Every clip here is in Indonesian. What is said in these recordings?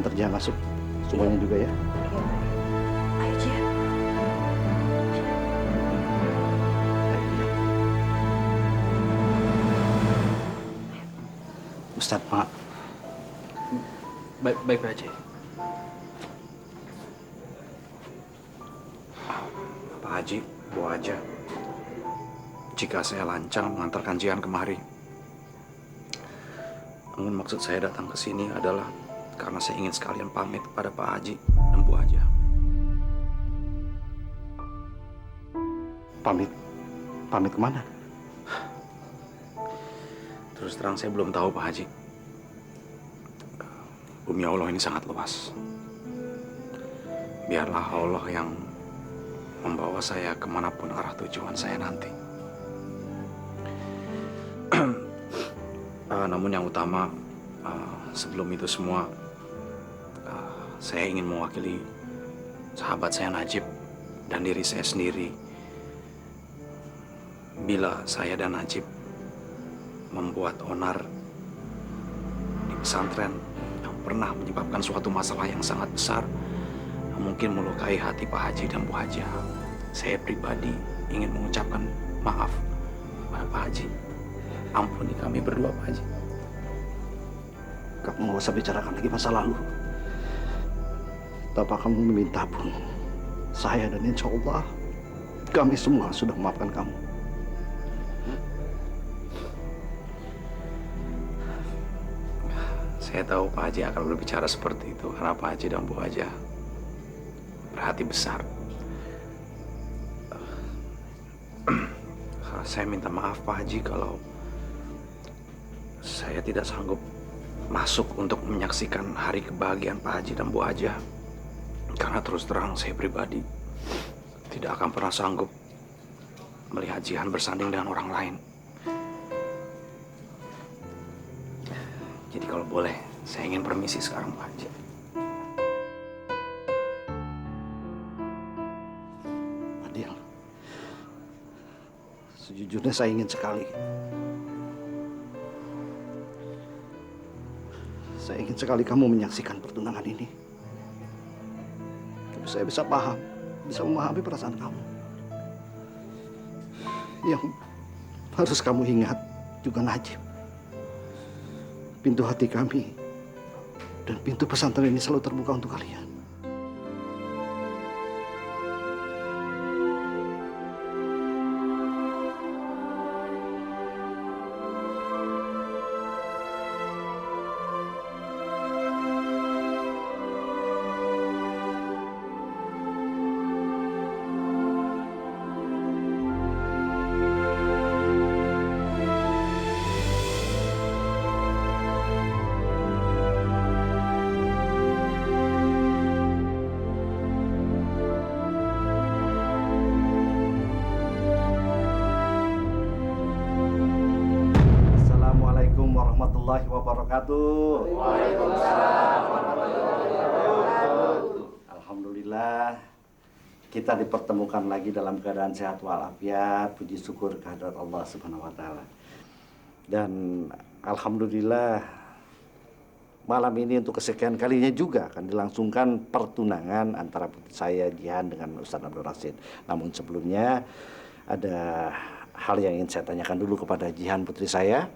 antar Jihan masuk semuanya juga ya. Iya. Ayo, Jihan. Ayo, Jihan. Ustadz, Pak. Baik, Pak Haji. Pak Haji, Bu Haja, jika saya lancang mengantarkan Jihan kemari, namun maksud saya datang ke sini adalah karena saya ingin sekalian pamit kepada Pak Haji dan Bu Haja. Pamit? Pamit kemana? Terus terang saya belum tahu Pak Haji. Bumi Allah ini sangat luas. Biarlah Allah yang membawa saya kemanapun arah tujuan saya nanti. Namun yang utama, sebelum itu semua, saya ingin mewakili sahabat saya Najib dan diri saya sendiri. Bila saya dan Najib membuat onar di pesantren yang pernah menyebabkan suatu masalah yang sangat besar, mungkin melukai hati Pak Haji dan Bu Haja, saya pribadi ingin mengucapkan maaf pada Pak Haji. Ampuni kami berdua, Pak Haji. Kamu nggak usah bicarakan lagi masa lalu. Tanpa kamu meminta pun, saya dan insya Allah kami semua sudah memaafkan kamu. Saya tahu Pak Haji akan berbicara seperti itu karena Pak Haji dan Bu Haja berhati besar. Saya minta maaf Pak Haji kalau saya tidak sanggup masuk untuk menyaksikan hari kebahagiaan Pak Haji dan Bu Haja. Karena terus terang saya pribadi tidak akan pernah sanggup melihat Jihan bersanding dengan orang lain. Jadi kalau boleh, saya ingin permisi sekarang Pak Haji. Adil, sejujurnya saya ingin sekali. Saya ingin sekali kamu menyaksikan pertunangan ini. Tapi saya bisa paham, bisa memahami perasaan kamu. Yang harus kamu ingat juga Najib. Pintu hati kami dan pintu pesantren ini selalu terbuka untuk kalian. Assalamualaikum warahmatullahi wabarakatuh. Waalaikumsalam warahmatullahi wabarakatuh. Alhamdulillah, kita dipertemukan lagi dalam keadaan sehat walafiat. Puji syukur kehadirat Allah Subhanahu wa taala. Dan alhamdulillah, malam ini untuk kesekian kalinya juga akan dilangsungkan pertunangan antara putri saya Jihan dengan Ustadz Abdul Rashid. Namun sebelumnya ada hal yang ingin saya tanyakan dulu kepada Jihan putri saya.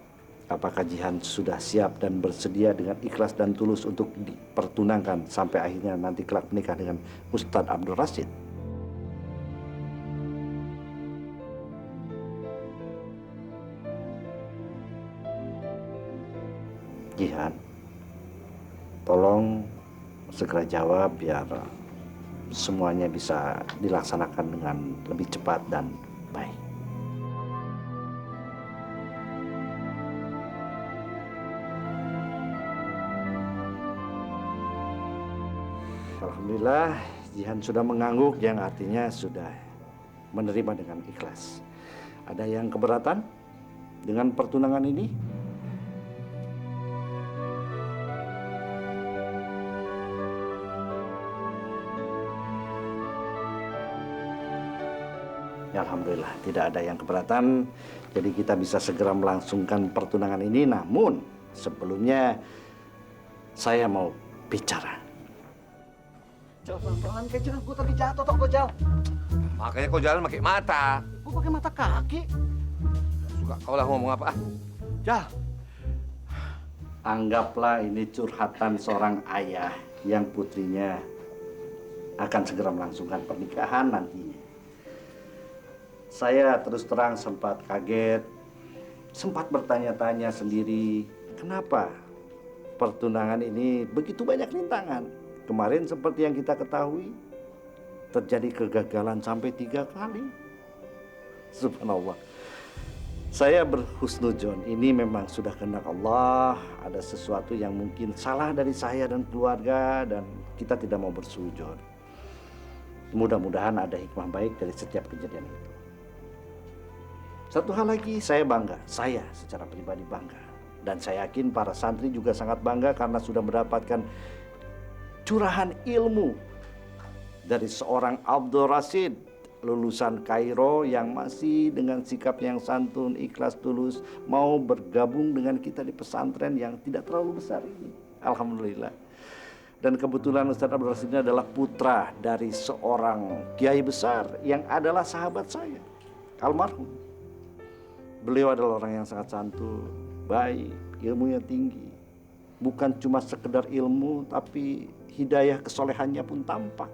Apakah Jihan sudah siap dan bersedia dengan ikhlas dan tulus untuk dipertunangkan sampai akhirnya nanti kelak menikah dengan Ustadz Abdul Rashid? Jihan, tolong segera jawab biar semuanya bisa dilaksanakan dengan lebih cepat dan baik. Alhamdulillah, Jihan sudah mengangguk yang artinya sudah menerima dengan ikhlas. Ada yang keberatan dengan pertunangan ini? Ya, alhamdulillah tidak ada yang keberatan. Jadi kita bisa segera melangsungkan pertunangan ini. Namun sebelumnya saya mau bicara. Jal, pelan-pelan kecil, gue tadi jatuh toh kok, Jal. Makanya kau jalan pakai mata. Gue pakai mata kaki. Suka kau lah ngomong apa? Jal. Anggaplah ini curhatan seorang ayah yang putrinya akan segera melangsungkan pernikahan nantinya. Saya terus terang sempat kaget, sempat bertanya-tanya sendiri, kenapa pertunangan ini begitu banyak rintangan? Kemarin seperti yang kita ketahui, terjadi kegagalan sampai 3 kali. Subhanallah. Saya berhusnudzon, ini memang sudah kehendak Allah, ada sesuatu yang mungkin salah dari saya dan keluarga, dan kita tidak mau bersujud. Mudah-mudahan ada hikmah baik dari setiap kejadian itu. Satu hal lagi, saya bangga, saya secara pribadi bangga. Dan saya yakin para santri juga sangat bangga karena sudah mendapatkan curahan ilmu dari seorang Abdul Rashid, lulusan Kairo yang masih dengan sikap yang santun, ikhlas, tulus, mau bergabung dengan kita di pesantren yang tidak terlalu besar ini. Alhamdulillah. Dan kebetulan Ustaz Abdul Rashid ini adalah putra dari seorang kiai besar yang adalah sahabat saya, almarhum. Beliau adalah orang yang sangat santun, baik, ilmunya tinggi. Bukan cuma sekedar ilmu, tapi hidayah kesolehannya pun tampak.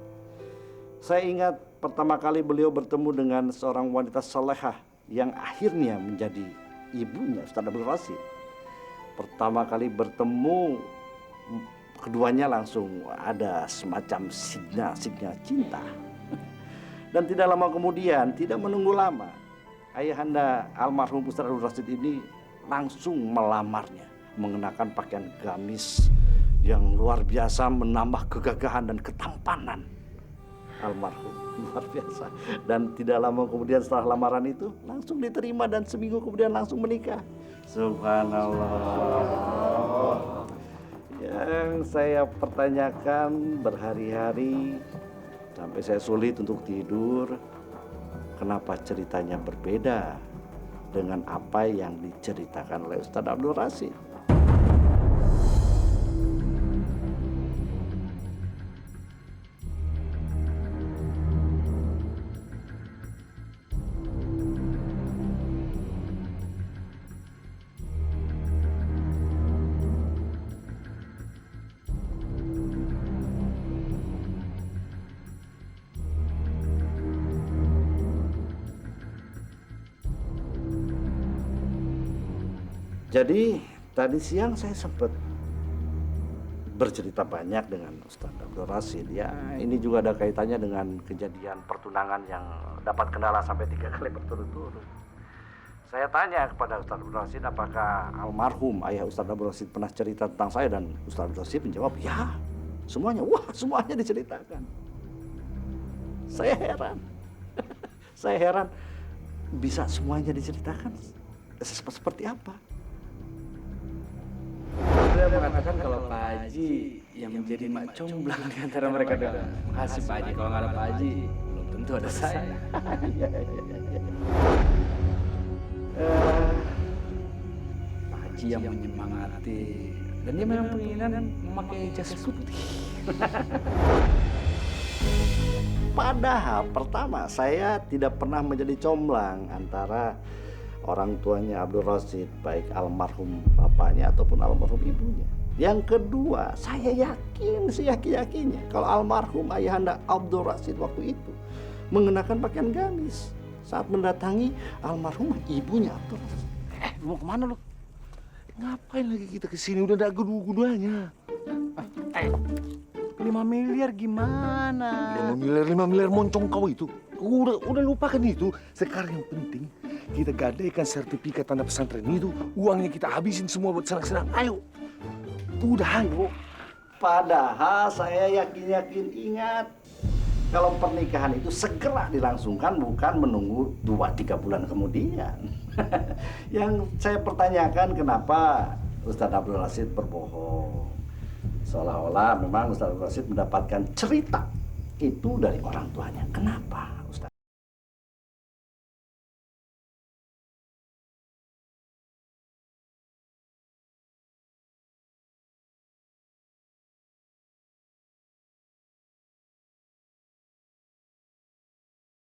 Saya ingat pertama kali beliau bertemu dengan seorang wanita salehah yang akhirnya menjadi ibunya Ustaz Abdul Rashid. Pertama kali bertemu, keduanya langsung ada semacam sinyal cinta. Dan tidak lama kemudian, tidak menunggu lama, ayahanda almarhum Ustaz Abdul Rashid ini langsung melamarnya, mengenakan pakaian gamis yang luar biasa, menambah kegagahan dan ketampanan almarhum, luar biasa. Dan tidak lama kemudian setelah lamaran itu langsung diterima dan seminggu kemudian langsung menikah. Subhanallah. Yang saya pertanyakan berhari-hari sampai saya sulit untuk tidur, kenapa ceritanya berbeda dengan apa yang diceritakan oleh Ustaz Abdul Rashid? Jadi tadi siang saya sempat bercerita banyak dengan Ustaz Abdul Rashid. Ya, ini juga ada kaitannya dengan kejadian pertunangan yang dapat kendala sampai 3 kali berturut-turut. Saya tanya kepada Ustaz Abdul Rashid apakah almarhum ayah Ustaz Abdul Rashid pernah cerita tentang saya, dan Ustaz Abdul Rashid menjawab, ya, semuanya. Wah, semuanya diceritakan. Saya heran. Saya heran bisa semuanya diceritakan. Seperti apa? Saya mengatakan kalau Pak Haji yang menjadi mak comblang di antara mereka berdua. Makasih Pak Haji, kalau nggak ada Pak Haji, belum tentu ada saya. Pak Haji yang menyemangati, dan dia memang penginginan memakai jas putih. Padahal pertama saya tidak pernah menjadi comblang antara orang tuanya Abdul Rashid, baik almarhum bapaknya ataupun almarhum ibunya. Yang kedua, saya yakin, seyakin-yakinnya kalau almarhum ayahanda Abdul Rashid waktu itu mengenakan pakaian gamis saat mendatangi almarhumah ibunya Abdul Rashid. Lu mau kemana lu? Ngapain lagi kita kesini? Udah ada guna-gunanya. 5 miliar gimana? 5 miliar moncong kau itu. Udah lupakan itu. Sekarang yang penting kita gadaikan sertifikat tanah pesantren itu. Uangnya kita habisin semua buat senang-senang. Ayo. Udah, ayo. Padahal saya yakin-yakin ingat kalau pernikahan itu segera dilangsungkan, bukan menunggu 2-3 bulan kemudian. Yang saya pertanyakan, kenapa Ustaz Abdul Rashid berbohong? Seolah-olah memang Ustaz Abdul Rashid mendapatkan cerita itu dari orang tuanya. Kenapa?